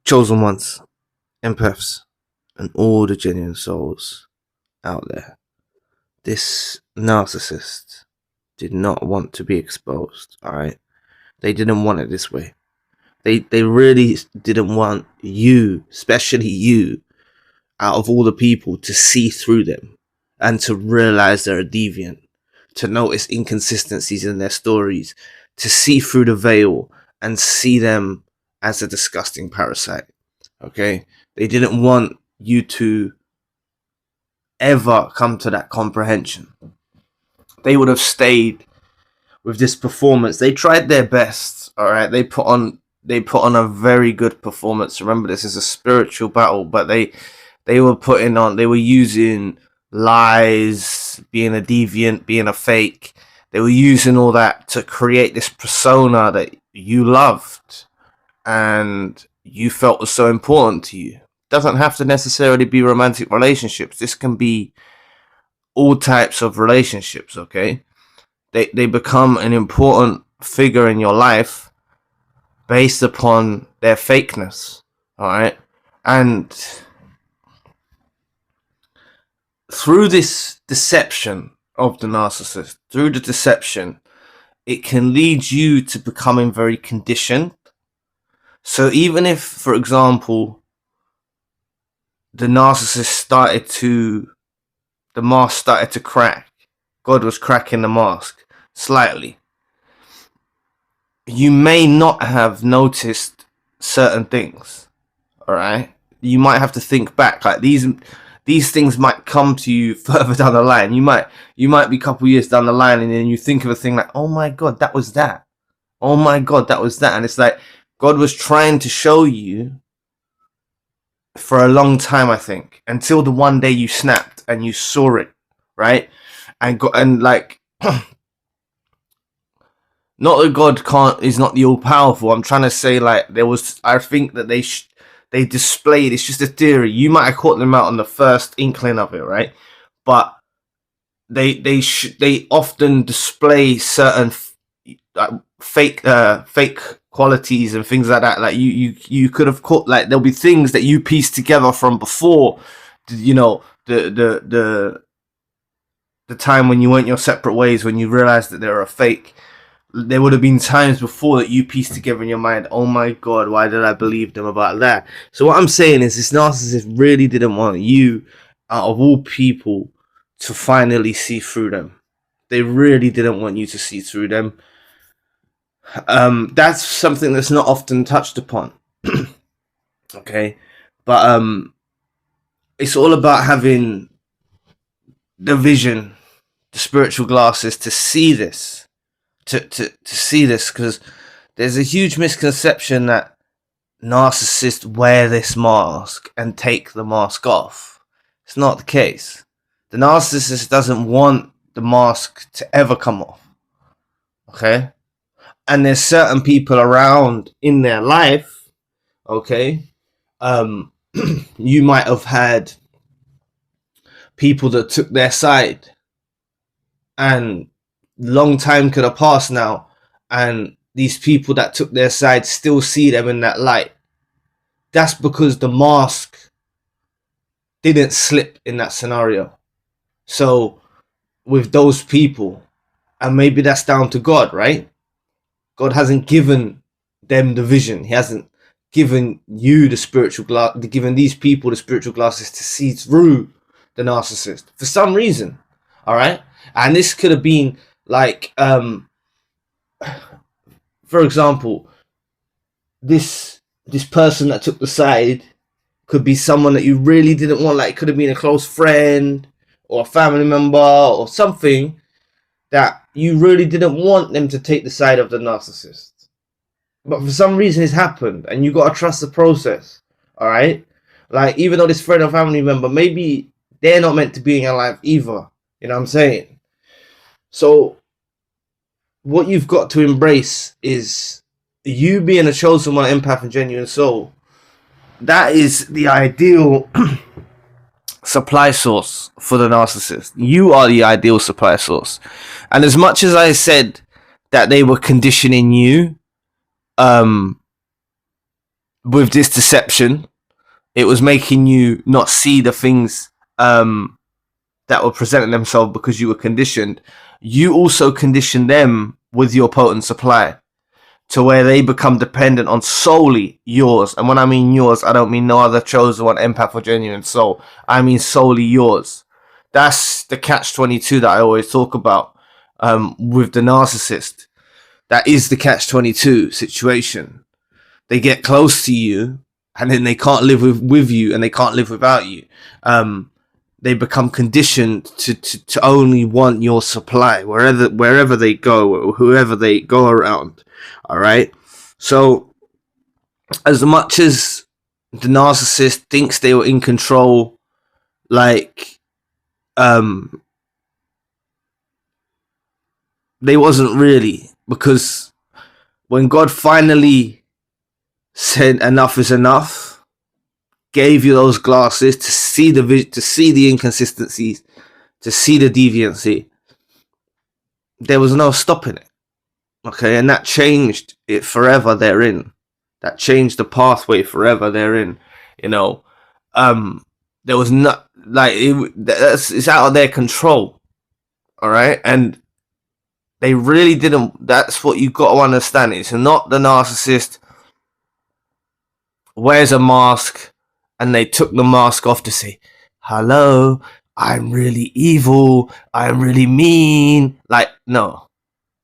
chosen ones, empaths, and all the genuine souls out there. This narcissist did not want to be exposed, alright? They didn't want it this way. They really didn't want you, especially you, out of all the people, to see through them and to realize they're a deviant, to notice inconsistencies in their stories, to see through the veil and see them as a disgusting parasite. Okay? They didn't want you to ever come to that comprehension. They would have stayed with this performance. They tried their best, all right? They put on a very good performance. Remember, this is a spiritual battle, but they were using lies, being a deviant, being a fake. They were using all that to create this persona that you loved and you felt was so important to you. It doesn't have to necessarily be romantic relationships. This can be all types of relationships, okay? They become an important figure in your life based upon their fakeness, all right? And through this deception of the narcissist, through the deception, it can lead you to becoming very conditioned. So even if, for example, the mask started to crack, God was cracking the mask slightly, you may not have noticed certain things, all right? You might have to think back. Like these things might come to you further down the line. You might be a couple years down the line and then you think of a thing like, oh my God, that was that. Oh my God, that was that. And it's like God was trying to show you for a long time, I think, until the one day you snapped and you saw it, right? And like, not that God is not the all powerful. I'm trying to say, like, I think that they displayed, it's just a theory. You might have caught them out on the first inkling of it, right? But they often display certain fake qualities and things like that. Like you could have caught, like, there'll be things that you piece together from before, you know, the time when you went your separate ways, when you realized that they were a fake. There would have been times before that you pieced together in your mind, oh my God, why did I believe them about that? So what I'm saying is, this narcissist really didn't want you, out of all people, to finally see through them. They really didn't want you to see through them. That's something that's not often touched upon. Okay? But it's all about having the vision, the spiritual glasses to see this. To see this, because there's a huge misconception that narcissists wear this mask and take the mask off. It's not the case. The narcissist doesn't want the mask to ever come off. Okay? And there's certain people around in their life, okay? You might have had people that took their side, and long time could have passed now, and these people that took their side still see them in that light. That's because the mask didn't slip in that scenario. So with those people, and maybe that's down to God, right? God hasn't given them the vision. He hasn't given you the spiritual glass, given these people the spiritual glasses to see through the narcissist for some reason. All right. And this could have been like, for example, this person that took the side could be someone that you really didn't want. Like, it could have been a close friend or a family member or something that you really didn't want them to take the side of the narcissist. But for some reason it's happened, and you got to trust the process. All right? Like, even though this friend or family member, maybe they're not meant to be in your life either. You know what I'm saying? So what you've got to embrace is you being a chosen one, empath, and genuine soul. That is the ideal supply source for the narcissist. You are the ideal supply source. And as much as I said that they were conditioning you with this deception, it was making you not see the things that were presenting themselves because you were conditioned. You also condition them with your potent supply to where they become dependent on solely yours. And when I mean yours, I don't mean no other chosen one, empath, or genuine soul. I mean solely yours. That's the catch-22 that I always talk about with the narcissist. That is the catch-22 situation. They get close to you, and then they can't live with you, and they can't live without you. They become conditioned to only want your supply wherever they go, or whoever they go around. All right. So as much as the narcissist thinks they were in control, like they wasn't really, because when God finally said enough is enough, gave you those glasses to see the inconsistencies, to see the deviancy, there was no stopping it. Okay, and that changed it forever therein. That changed the pathway forever therein. You know, there was not like it's out of their control. All right, and they really didn't. That's what you got to understand. It's not the narcissist wears a mask and they took the mask off to say, hello, I'm really evil, I'm really mean. Like, no,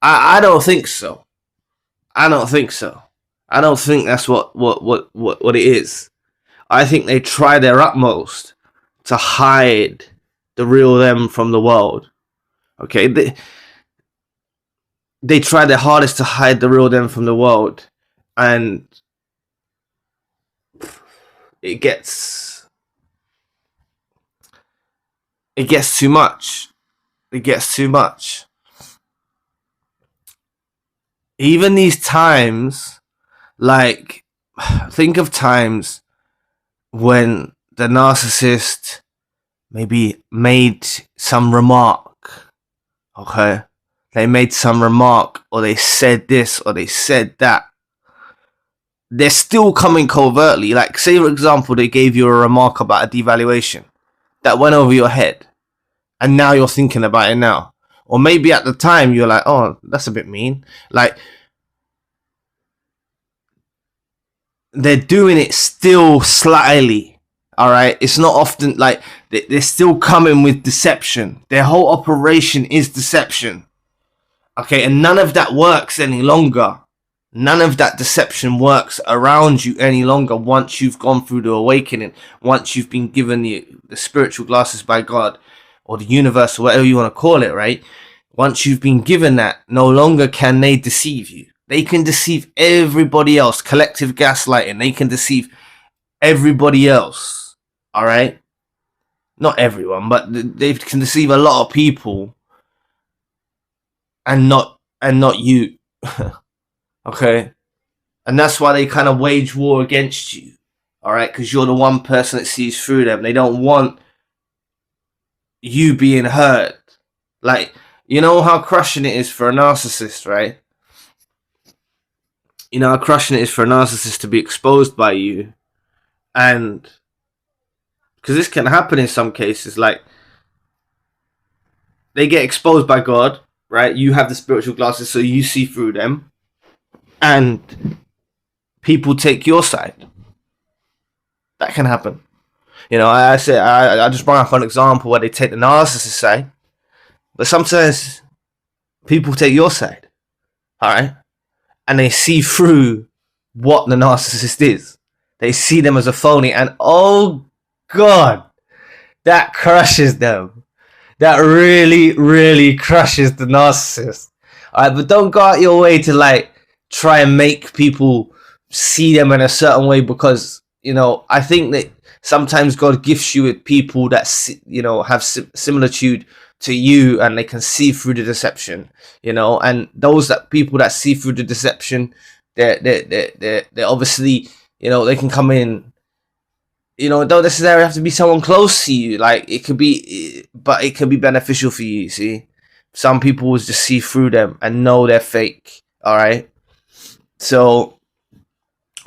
I don't think so. I don't think so. I don't think that's what it is. I think they try their utmost to hide the real them from the world. Okay, they try their hardest to hide the real them from the world, and it gets too much. It gets too much. Even these times, like, think of times when the narcissist maybe made some remark. Okay, they made some remark, or they said this, or they said that. They're still coming covertly. Like, say for example, they gave you a remark about a devaluation that went over your head, and now you're thinking about it now. Or maybe at the time you're like, oh, that's a bit mean. Like, they're doing it still slyly. All right, it's not often like they're still coming with deception. Their whole operation is deception. Okay, and none of that works any longer. None of that deception works around you any longer once you've gone through the awakening, once you've been given the spiritual glasses by God, or the universe, or whatever you want to call it, right? Once you've been given that, no longer can they deceive you. They can deceive everybody else. Collective gaslighting. They can deceive everybody else. All right? Not everyone, but they can deceive a lot of people, and not you. Okay, and that's why they kind of wage war against you. All right, because you're the one person that sees through them. They don't want you being hurt. Like, you know how crushing it is for a narcissist, right? You know how crushing it is for a narcissist to be exposed by you, and because this can happen in some cases, like they get exposed by God, right? You have the spiritual glasses, so you see through them. And people take your side. That can happen. You know, I just brought up an example where they take the narcissist side, but sometimes people take your side, all right, and they see through what the narcissist is. They see them as a phony, and oh God, that crushes them. That really, really crushes the narcissist. All right, but don't go out your way to like try and make people see them in a certain way, because, you know, I think that sometimes God gifts you with people that, you know, have similitude to you, and they can see through the deception, you know. And those people that see through the deception, they're obviously, you know, they can come in, you know, don't necessarily have to be someone close to you. Like, it could be, but it can be beneficial for you. See, some people will just see through them and know they're fake. All right. So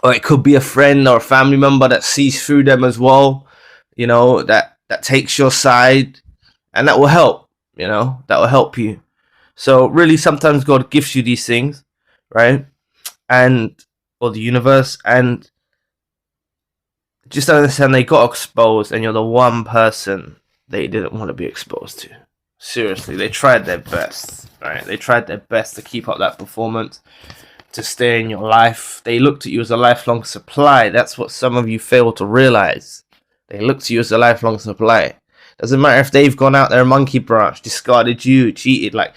or it could be a friend or a family member that sees through them as well, you know, that takes your side, and that will help, you know, that will help you. So really, sometimes God gives you these things, right? And or the universe, and just understand they got exposed, and you're the one person they didn't want to be exposed to. Seriously, they tried their best, right? They tried their best to keep up that performance, to stay in your life. They looked at you as a lifelong supply. That's what some of you fail to realize. They looked at you as a lifelong supply. Doesn't matter if they've gone out there monkey branch, discarded you, cheated. Like,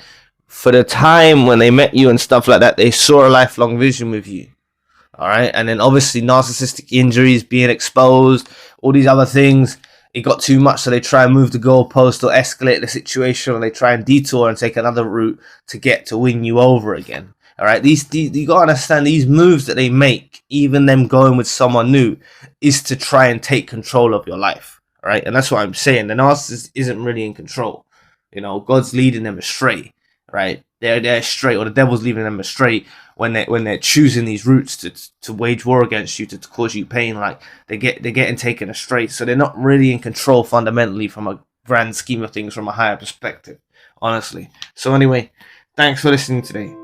for the time when they met you and stuff like that, they saw a lifelong vision with you. All right, and then obviously narcissistic injuries, being exposed, all these other things, it got too much, so they try and move the goalpost or escalate the situation, or they try and detour and take another route to get to win you over again. All right, these you gotta understand, these moves that they make, even them going with someone new, is to try and take control of your life. All right, and that's what I'm saying. The narcissist isn't really in control. You know, God's leading them astray. Right, they're astray, or the devil's leading them astray when they're choosing these routes to wage war against you, to cause you pain. Like, they're getting taken astray, so they're not really in control fundamentally from a grand scheme of things, from a higher perspective, honestly. So anyway, thanks for listening today.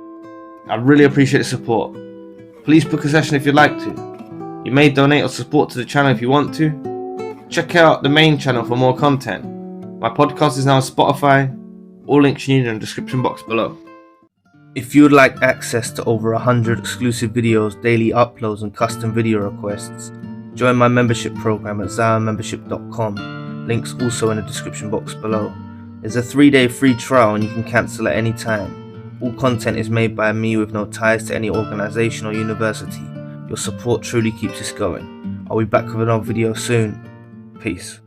I really appreciate the support. Please book a session if you'd like to. You may donate or support to the channel if you want to. Check out the main channel for more content. My podcast is now on Spotify. All links you need in the description box below. If you would like access to over 100 exclusive videos, daily uploads and custom video requests, join my membership program at zionmembership.com. Links also in the description box below. There's a 3-day free trial and you can cancel at any time. All content is made by me with no ties to any organisation or university. Your support truly keeps us going. I'll be back with another video soon. Peace.